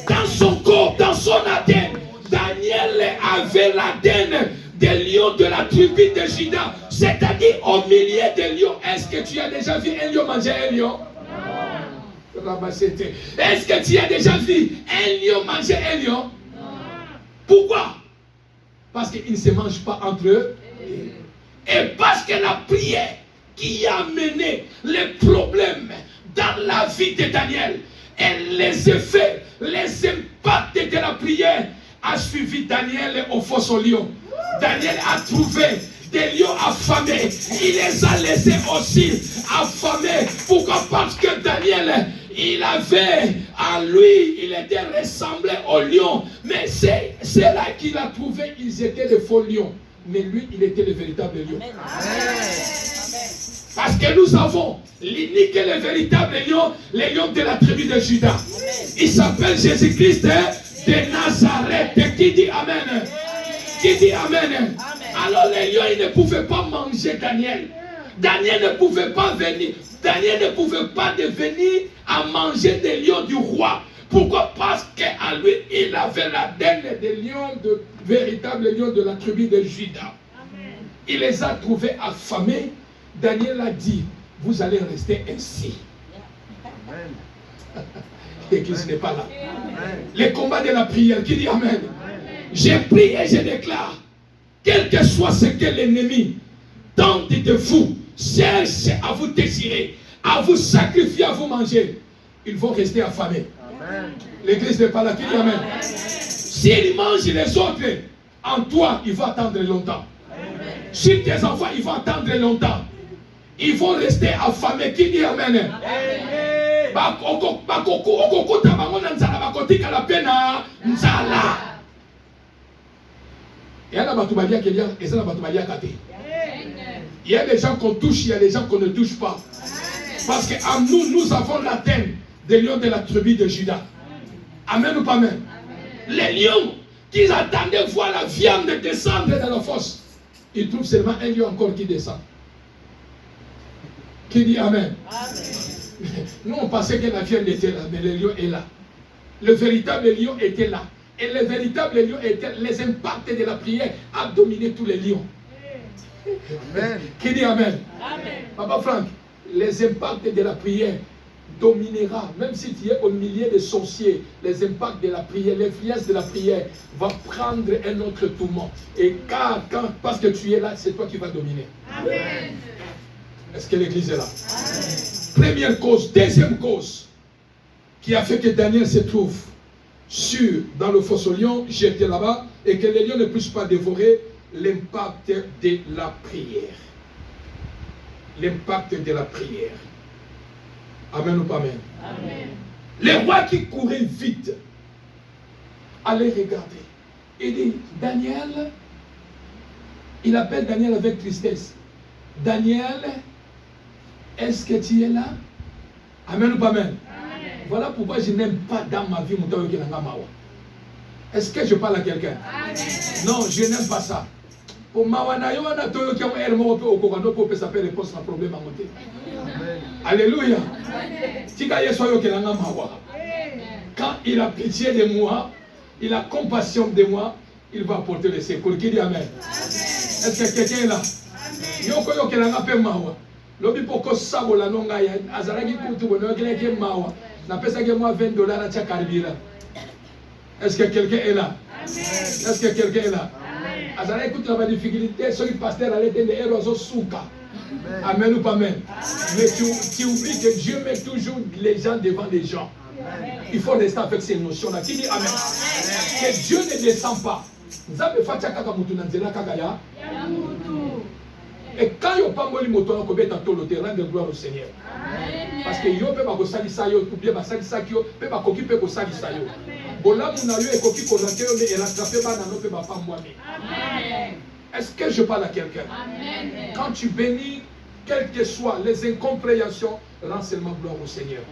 Dans son corps, dans son ADN, Daniel avait l'ADN des lions de la tribu de Juda. C'est-à-dire au milieu des lions. Est-ce que tu as déjà vu un lion manger un lion? Non. Est-ce que tu as déjà vu un lion manger un lion? Non. Pourquoi? Parce qu'ils ne se mangent pas entre eux. Et parce que la prière qui a mené les problèmes dans la vie de Daniel et les effets, les impacts de la prière a suivi Daniel au fosse aux lions. Daniel a trouvé des lions affamés. Il les a laissés aussi affamés. Pourquoi? Parce que Daniel, il avait en lui, il était ressemblé aux lions. Mais c'est là qu'il a trouvé, ils étaient de faux lions. Mais lui, il était le véritable lion. Parce que nous avons l'unique et le véritable lion, le lion de la tribu de Juda. Il s'appelle Jésus-Christ de Nazareth. Qui dit Amen? Qui dit Amen? Alors les lions, ils ne pouvaient pas manger Daniel. Daniel ne pouvait pas venir. Daniel ne pouvait pas devenir à manger des lions du roi. Pourquoi? Parce qu'à lui, il avait l'ADN des lions, de véritables lions de la tribu de Juda. Il les a trouvés affamés. Daniel a dit, vous allez rester ainsi. L'église n'est pas là. Les combats de la prière, qui dit Amen? J'ai prié et je déclare, quel que soit ce que l'ennemi tente de vous, cherche à vous désirer, à vous sacrifier, à vous manger, ils vont rester affamés. L'église n'est pas là, qui dit Amen? S'ils mangent les autres, en toi, ils vont attendre longtemps. Si tes enfants, ils vont attendre longtemps. Ils vont rester affamés. Qui dit Amen? Il y a des gens qu'on touche, il y a des gens qu'on ne touche pas. Parce qu'en nous, nous avons l'ADN des lions de la tribu de Juda. Amen ou pas amen? Les lions qui attendaient voir la viande descendre dans la fosse, ils trouvent seulement un lion encore qui descend. Qui dit Amen? Nous, on pensait que la viande était là, mais le lion est là. Le véritable lion était là. Et le véritable lion était les impacts de la prière a dominé tous les lions. Amen. Qui dit Amen? Amen. Papa Franck, les impacts de la prière dominera, même si tu es au milieu des sorciers, les impacts de la prière, l'influence de la prière va prendre un autre tourment. Et parce que tu es là, c'est toi qui vas dominer. Amen. Est-ce que l'église est là? Amen. Première cause. Deuxième cause qui a fait que Daniel se trouve dans le fosse aux lions, jeté là-bas, et que les lions ne puissent pas dévorer, l'impact de la prière. L'impact de la prière. Amen ou pas amen? Amen. Les rois qui couraient vite allaient regarder. Il dit, Daniel, il appelle Daniel avec tristesse. Daniel, est-ce que tu es là? Amen ou pas amen? Amen. Voilà pourquoi je n'aime pas dans ma vie Moutayo Kenangamawa. Est-ce que je parle à quelqu'un? Amen. Non, je n'aime pas ça. Pour Mawanayo, on a tout qui ont un mot au Kokando pour que ça peut répondre à un problème à monter. Alléluia. Quand il a pitié de moi, il a compassion de moi, il va apporter le secours. Qui dit Amen? Est-ce que quelqu'un est là? Yoko yoke la ngape mawa. Lobi poko sabo la nonga ya azaragi kutu bono yoke ke mawa. Na pesa ke moi $20 à tia carburant. Est-ce que quelqu'un est là? Est-ce que quelqu'un est là? Azaragi kutu la difficulté, ceux qui pasteur allait tenir des héros au souka. Amen ou pas amen? Mais tu oublies que Dieu met toujours les gens devant les gens. Il faut rester avec ces notions-là. Qui dit Amen? Que Dieu ne descend pas. Nzambe fatia kaka mutu na nzela kaka ya. Et quand il n'y a pas de moto, on peut rendre gloire au Seigneur. Parce que yo peut pas salisa yo, ou bien salisa yo, peut pas s'occuper de salisa yo. Bola mon yo et coquille qu'on a que mais rattraper pas dans nos peut pas moi. Est-ce que je parle à quelqu'un? Quand tu bénis, quelles que soient les incompréhensions, rends seulement gloire au Seigneur.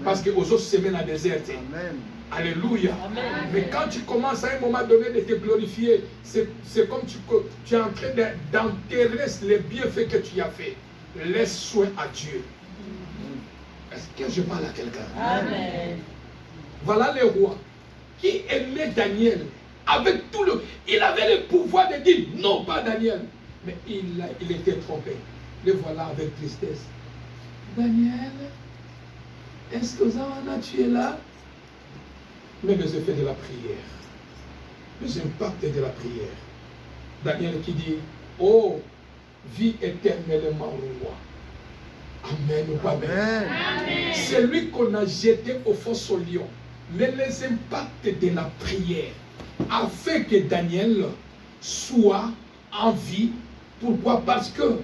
Parce que aux autres semaines la déserte. Alléluia. Amen. Mais quand tu commences à un moment donné de te glorifier, c'est comme tu es en train d'enterrer les bienfaits que tu as fait. Laisse soin à Dieu. Est-ce que je parle à quelqu'un? Amen. Voilà le roi qui aimait Daniel avec tout le... Il avait le pouvoir de dire non, pas Daniel. Mais il était trompé. Le voilà avec tristesse. Daniel, est-ce que tu es là? Mais les effets de la prière, les impacts de la prière. Daniel qui dit, oh, vie éternellement roi. Amen ou pas amen? C'est lui qu'on a jeté au fosse au lion. Mais les impacts de la prière a fait que Daniel soit en vie. Pourquoi? Parce que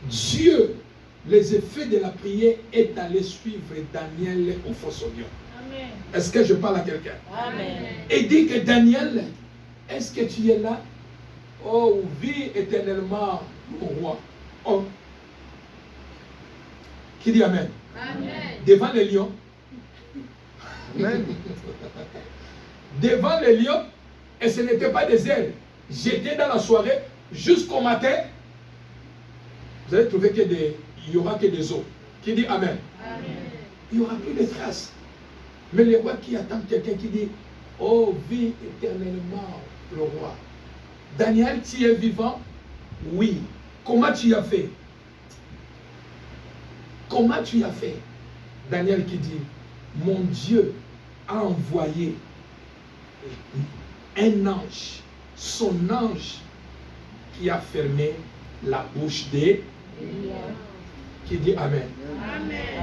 Dieu, les effets de la prière est allé suivre Daniel au fosse au lion. Est-ce que je parle à quelqu'un? Amen. Et dit que Daniel, est-ce que tu es là? Oh, vis éternellement, mon roi. Oh. Qui dit Amen? Amen. Devant les lions. Amen. Devant les lions, et ce n'était pas des ailes jetées dans la soirée jusqu'au matin. Vous allez trouver qu'il n'y aura que des os. Qui dit Amen? Amen. Il n'y aura plus de traces. Mais le roi qui attend quelqu'un qui dit, oh, vis éternellement le roi. Daniel, tu es vivant? Oui. Comment tu as fait? Comment tu as fait? Daniel qui dit, mon Dieu a envoyé un ange, son ange qui a fermé la bouche des... Qui dit Amen.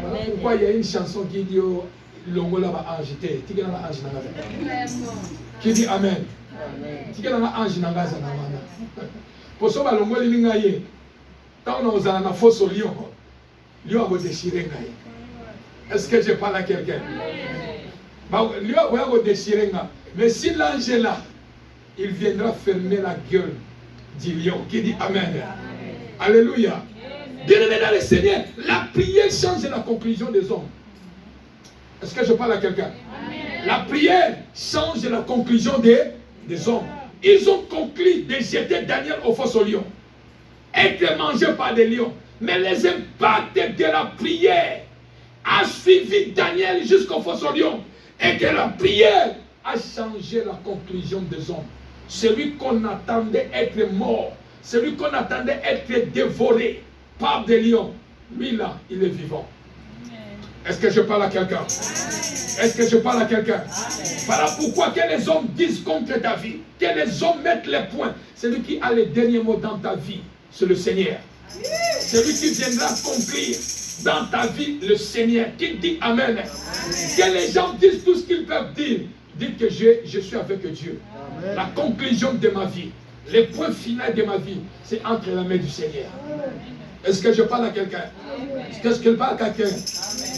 Voilà pourquoi il y a une chanson qui dit oh, Longola va ange te, qui dit ange nangaza. Qui dit Amen. Qui dit ange nangaza namana. Pour ça Longola lingaye. Tant on a na fosse au lion, lion a déchiré ngaye. Est-ce que je parle à quelqu'un? Lion a déchiré ngaye. Mais si l'ange est là, il viendra fermer la gueule du lion. Qui dit Amen. Alléluia. Bien-aimé dans le Seigneur, la prière change la conclusion des hommes. Est-ce que je parle à quelqu'un? La prière change la conclusion des hommes. Ils ont conclu de jeter Daniel au fosse au lion. Être mangé par des lions. Mais les impacts de la prière a suivi Daniel jusqu'au fosse au lion. Et que la prière a changé la conclusion des hommes. Celui qu'on attendait être mort, celui qu'on attendait être dévoré par des lions, lui là, il est vivant. Est-ce que je parle à quelqu'un? Est-ce que je parle à quelqu'un? Voilà pourquoi que les hommes disent contre ta vie, que les hommes mettent les points. Celui qui a les derniers mots dans ta vie, c'est le Seigneur. Celui qui viendra conclure dans ta vie, le Seigneur. Qui dit Amen. Que les gens disent tout ce qu'ils peuvent dire. Dites que je suis avec Dieu. Amen. La conclusion de ma vie, le point final de ma vie, c'est entre la main du Seigneur. Est-ce que je parle à quelqu'un? Est-ce que je parle à quelqu'un?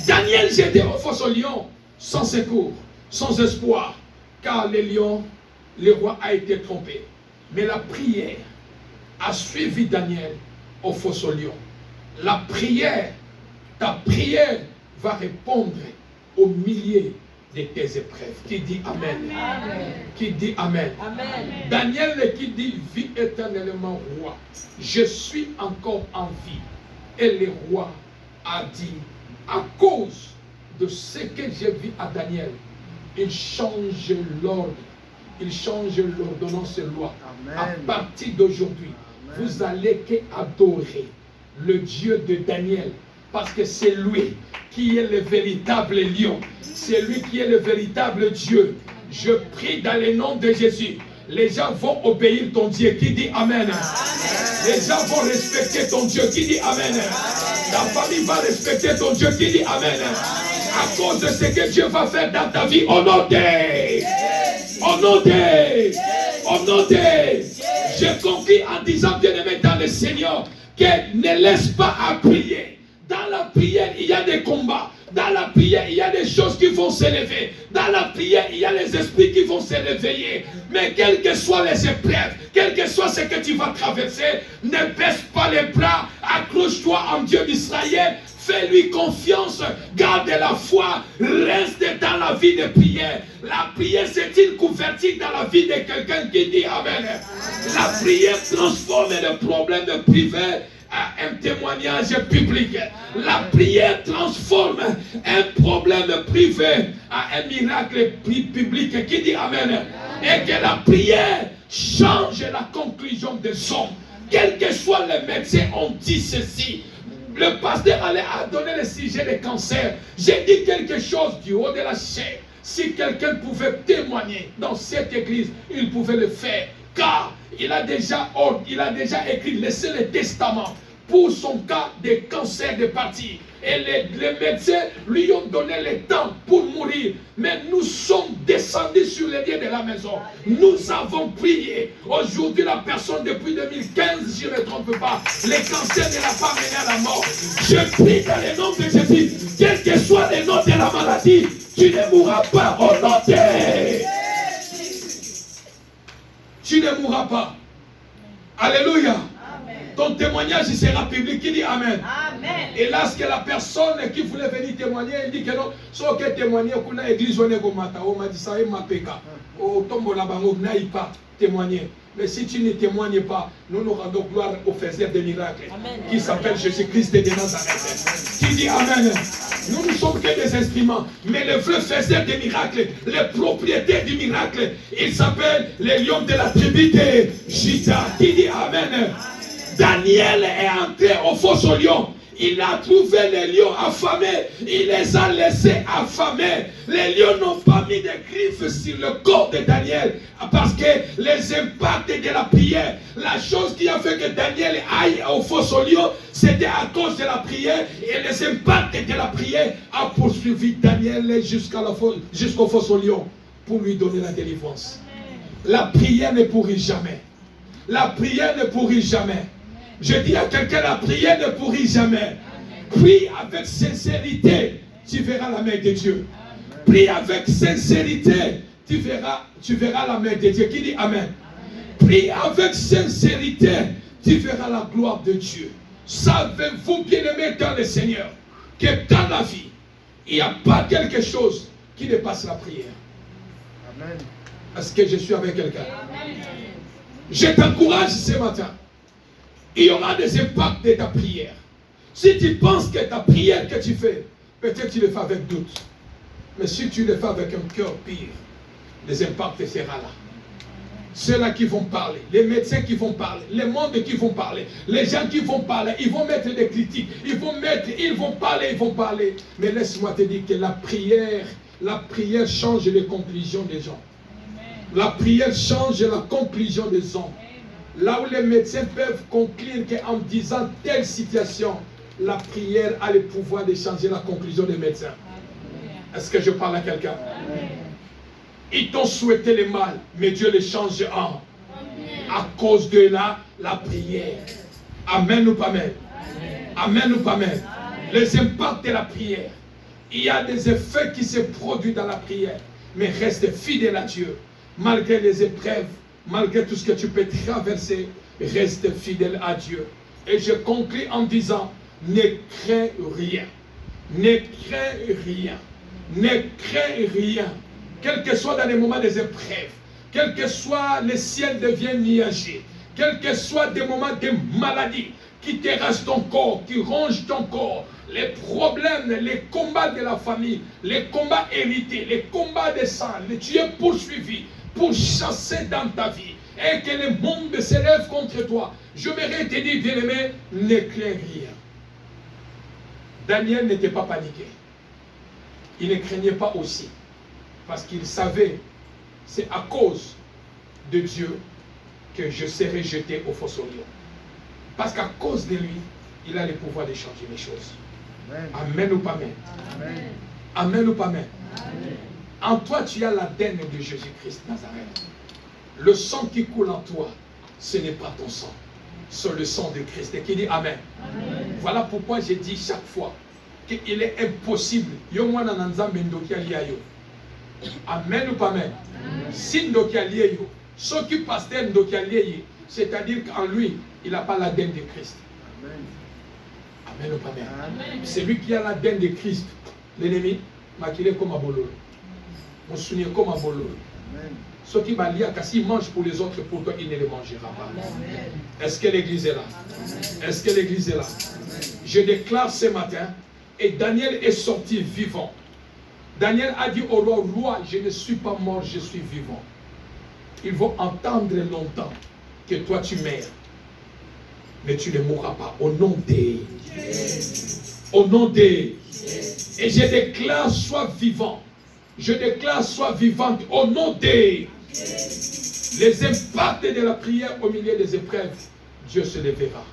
Daniel jeté au fosse au lion, sans secours, sans espoir, car le roi a été trompé. Mais la prière a suivi Daniel au fosse au lion. La prière, ta prière va répondre aux milliers de tes épreuves. Qui dit Amen. Amen. Qui dit Amen. Amen. Daniel qui dit vis éternellement roi. Je suis encore en vie. Et le roi a dit à cause de ce que j'ai vu à Daniel, il change l'ordre. Il change l'ordonnance et loi. Amen. À partir d'aujourd'hui, vous allez adorer le Dieu de Daniel. Parce que c'est lui qui est le véritable lion. C'est lui qui est le véritable Dieu. Je prie dans le nom de Jésus. Les gens vont obéir ton Dieu. Qui dit Amen. Amen. Les gens vont respecter ton Dieu. Qui dit Amen. Amen. Ta famille va respecter ton Dieu. Qui dit Amen. Amen. À cause de ce que Dieu va faire dans ta vie. Au nom de... Au nom de... Au nom de... Je conclue en disant, bien-aimé dans le Seigneur, que ne laisse pas à prier. Dans la prière, il y a des combats. Dans la prière, il y a des choses qui vont s'élever. Dans la prière, il y a les esprits qui vont se réveiller. Mais quelles que soient les épreuves, quel que soit ce que tu vas traverser, ne baisse pas les bras. Accroche-toi en Dieu d'Israël. Fais-lui confiance. Garde la foi. Reste dans la vie de prière. La prière, c'est une couverture dans la vie de quelqu'un qui dit Amen. La prière transforme les problèmes privés à un témoignage public. La prière transforme un problème privé à un miracle public. Qui dit Amen. Et que la prière change la conclusion des hommes. Quels que soient les médecins ont dit ceci. Le pasteur allait donner le sujet des cancers. J'ai dit quelque chose du haut de la chair. Si quelqu'un pouvait témoigner dans cette église, il pouvait le faire. Car il a déjà écrit, laissé le testament pour son cas de cancer de partie. Et les médecins lui ont donné le temps pour mourir. Mais nous sommes descendus sur les lieux de la maison. Nous avons prié. Aujourd'hui, la personne depuis 2015, si je ne me trompe pas, le cancer ne l'a pas mené à la mort. Je prie dans le nom de Jésus, quel que soit le nom de la maladie, tu ne mourras pas au nom de... Tu ne mourras pas. Alléluia. ton témoignage sera public. Qui dit Amen? Amen. Et là, ce que la personne qui voulait venir témoigner, il dit que non, sauf que témoigner, qu'on a église, on est comme Mata, on m'a dit ça, et ma péka. Au tombeau là-bas, on n'a pas témoigné. Mais si tu ne témoignes pas, nous nous rendons gloire au faiseur des miracles, Amen. qui s'appelle Jésus-Christ de Nazareth. Qui dit Amen? Nous ne sommes que des instruments, mais le vrai faiseur des miracles, le propriétaire du miracle, il s'appelle le lion de la tribu de Juda. Qui dit Amen? Daniel est entré au fosse aux lions. Il a trouvé les lions affamés. Il les a laissés affamés. Les lions n'ont pas mis de griffes sur le corps de Daniel parce que les impacts de la prière, la chose qui a fait que Daniel aille au fosse aux lions, c'était à cause de la prière, et les impacts de la prière a poursuivi Daniel jusqu'au fosse aux lions pour lui donner la délivrance. La prière ne pourrit jamais. La prière ne pourrit jamais. Je dis à quelqu'un, la prière ne pourrit jamais. Prie avec sincérité, tu verras la main de Dieu. Prie avec sincérité, tu verras la main de Dieu. Qui dit Amen? Prie avec sincérité, tu verras la gloire de Dieu. Savez-vous, bien-aimés dans le Seigneur, que dans la vie, il n'y a pas quelque chose qui dépasse la prière. Amen. Est-ce que je suis avec quelqu'un? Je t'encourage ce matin. Il y aura des impacts de ta prière. Si tu penses que ta prière que tu fais, peut-être tu le fais avec doute. Mais si tu le fais avec un cœur pire, les impacts seront là. Ceux-là qui vont parler, les médecins qui vont parler, les mondes qui vont parler, les gens qui vont parler, ils vont mettre des critiques, ils vont parler. Mais laisse-moi te dire que la prière change les conclusions des gens. La prière change la conclusion des hommes. Là où les médecins peuvent conclure qu'en disant telle situation, la prière a le pouvoir de changer la conclusion des médecins. Est-ce que je parle à quelqu'un? Ils t'ont souhaité le mal, mais Dieu le change en. À cause de la prière. Amen ou pas amen? Amen ou pas amen? Les impacts de la prière. Il y a des effets qui se produisent dans la prière, mais reste fidèle à Dieu. Malgré les épreuves, malgré tout ce que tu peux traverser, reste fidèle à Dieu. Et je conclue en disant, ne crains rien. Ne crains rien. Ne crains rien. Quel que soit dans les moments des épreuves, quel que soit le ciel devient nuagé, quel que soit des moments de maladie qui terrassent ton corps, qui rongent ton corps, les problèmes, les combats de la famille, les combats hérités, les combats de sang, tu es poursuivi pour chasser dans ta vie et que le monde s'élève contre toi. Je voudrais te dire, bien-aimé, ne crains rien. Daniel n'était pas paniqué. Il ne craignait pas aussi. Parce qu'il savait, c'est à cause de Dieu que je serai jeté au fosse aux lions. Parce qu'à cause de lui, il a le pouvoir de changer les choses. Amen, amen ou pas amen? Amen. Amen ou pas amen? Amen. En toi, tu as l'ADN de Jésus-Christ Nazareth. Le sang qui coule en toi, ce n'est pas ton sang. C'est le sang de Christ. Et qui dit Amen. Amen. Voilà pourquoi j'ai dit chaque fois qu'il est impossible. Amen ou pas amen? Si Ndokia lié yo, ce qui pasteur Ndokia lié, c'est-à-dire qu'en lui, il n'a pas l'ADN de Christ. Amen. Amen ou pas amen? C'est lui qui a l'ADN de Christ. L'ennemi, maquillé comme un bololo. On se souvient comme un bololo. Ce qui va lier, s'il mange pour les autres, pour toi, il ne les mangera pas. Est-ce que l'église est là? Est-ce que l'église est là? Je déclare ce matin, et Daniel est sorti vivant. Daniel a dit au roi, roi, je ne suis pas mort, je suis vivant. Ils vont entendre longtemps que toi tu meurs. Mais tu ne mourras pas. Au nom des. Au nom des. Et je déclare, sois vivant. Je déclare, sois vivante. Au nom des. Les impacts de la prière au milieu des épreuves, Dieu se lèvera.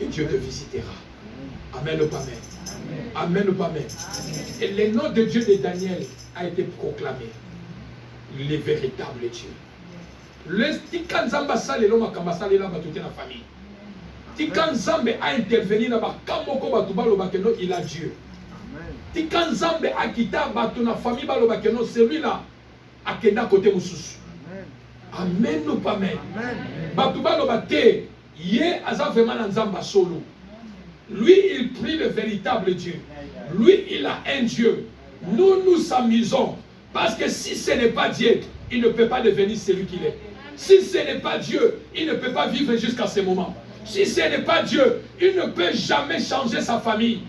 Et Dieu te visitera. Amen ou pas amen? Amen ou pas amen? Et le nom de Dieu de Daniel a été proclamé. Le véritable Dieu. Le Tika Nzamba sale lo makamba sale la batuté na famille. Tika Nzambe a intervenu na ba kamoko batu balo bakeno il a Dieu. Tika Nzambe a kita batu na famille balo bakeno celui-là a kenda côté mususu. Amen ou pas amen? Batu balo baté Yé aza vraiment dans Nzamba solo. Lui, il prie le véritable Dieu. Lui, il a un Dieu. Nous nous amusons. Parce que si ce n'est pas Dieu, il ne peut pas devenir celui qu'il est. Si ce n'est pas Dieu, il ne peut pas vivre jusqu'à ce moment. Si ce n'est pas Dieu, il ne peut jamais changer sa famille.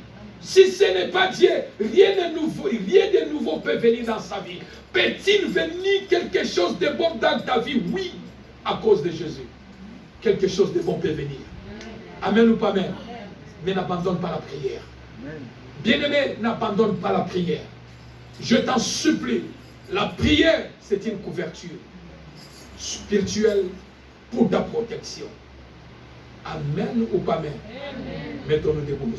Si ce n'est pas Dieu, rien de nouveau peut venir dans sa vie. Peut-il venir quelque chose de bon dans ta vie? Oui, à cause de Jésus. Quelque chose de bon peut venir. Amen ou pas amen? Mais n'abandonne pas la prière. Bien-aimé, n'abandonne pas la prière. Je t'en supplie, la prière, c'est une couverture spirituelle pour ta protection. Amen ou pas amen? Mettons-nous debout.